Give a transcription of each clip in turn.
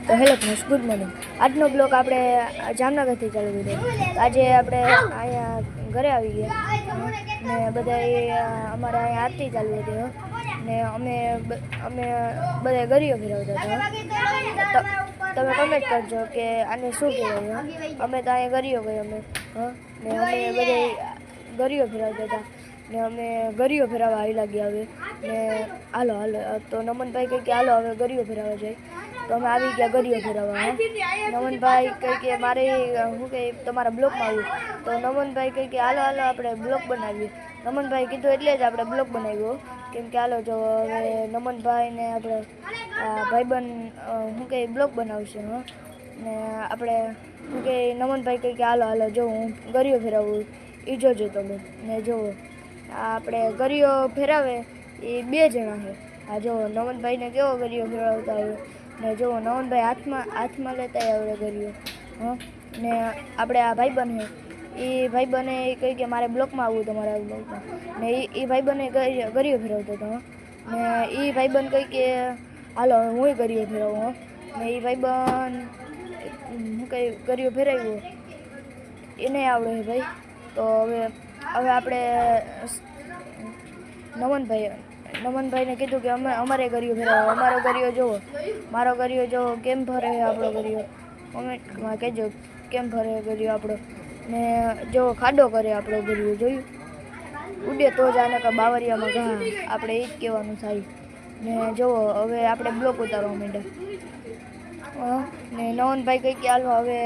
તો hello friends, good morning. આજનો blog આપણે જામનગરથી ચાલુ કર્યો. આજે આપણે અહીંયા ઘરે આવી ગયા ને બધા અમારે અહીંયા આરતી ચાલુ હતી ને અમે બધા ગરીઓ ફેરવતા હતા. તમે કમેન્ટ કરજો કે આને શું કહેવાય. અમે તો અહીંયા ગરીઓ ગયો ને અમે બધા ગરીઓ ફેરવતા હતા ને અમે ગરીઓ ફેરવવા આવી લાગ્યા હવે ને હાલો તો નમનભાઈ કહે કે હાલો હવે ગરીઓ ફેરવવા જાય. તો અમે આવી ગયા ગરીઓ ફેરવવા. નમનભાઈ કહે કે મારે શું કહે તમારા બ્લોગમાં આવ્યું. તો નમનભાઈ કહે કે હાલો આપણે બ્લોગ બનાવીએ. નમનભાઈ કીધું એટલે જ આપણે બ્લોગ બનાવ્યો, કેમ કે હાલો જો હવે નમનભાઈને આપણે ભાઈબંધ શું કહે બ્લોગ બનાવશે. ને આપણે શું કહે નમનભાઈ કહે કે હાલો જો હું ગરીઓ ફેરવું એ જોજો તમે ને જુઓ. આપણે ગરીઓ ફેરવે એ 2 જણા છે. આ જો નમનભાઈને કેવો ગરીઓ ફેરવતા આવ્યો ને જુઓ નમનભાઈ હાથમાં લેતા આવડે ગરીઓ. ને આપણે આ ભાઈબંધ છે એ ભાઈબંધે કહી કે મારે બ્લોકમાં આવવું તમારા બ્લોકમાં ને એ ભાઈબંધે ગરીઓ ફેરવતો હતો ને એ ભાઈબંધ કહી કે હાલો હું ગરીઓ ફેરવું. ને એ ભાઈબંધ હું કંઈ ગરીઓ ફેરવ્યો એને આવડે છે ભાઈ. તો હવે આપણે નમનભાઈને કીધું કે અમારે ગરીઓ ફેરવો. મારો ગરીઓ જોવો કેમ ફરે આપણો ગરીઓ. કોમેન્ટમાં કહેજો કેમ ફરે ગરીઓ આપણો. ને જો ખાડો કરે આપણો ગરીઓ જોયું ઉડે તો જ આને કાં બાવરિયામાં ઘા, આપણે એ જ કહેવાનું થાય. ને જુઓ હવે આપણે બ્લોક ઉતારવા માંડ્યા ને નવનભાઈ કંઈક કે હાલો હવે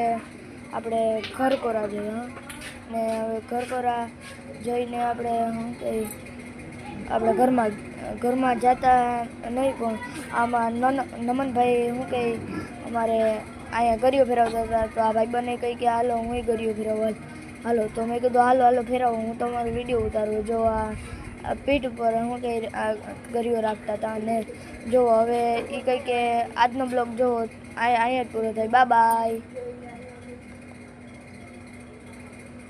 આપણે ઘરકોરા જઈએ. ને હવે ઘરકોરા જઈને આપણે શું કહી આપણે ઘરમાં જતા નહીં, પણ આમાં નમનભાઈ શું કહે અમારે અહીંયા ગરીઓ ફેરવતા હતા. તો આ ભાઈ બને કહી કે હાલો હું ગરીઓ ફેરવવા હાલો. તો મેં કીધું હાલો ફેરવો, હું તમારો વિડીયો ઉતારું. જો આ પીઠ ઉપર શું કહે ગરીઓ રાખતા હતા. અને જો હવે એ કંઈ કે આજનો બ્લોગ જો અહીંયા જ પૂરો થાય. બાય.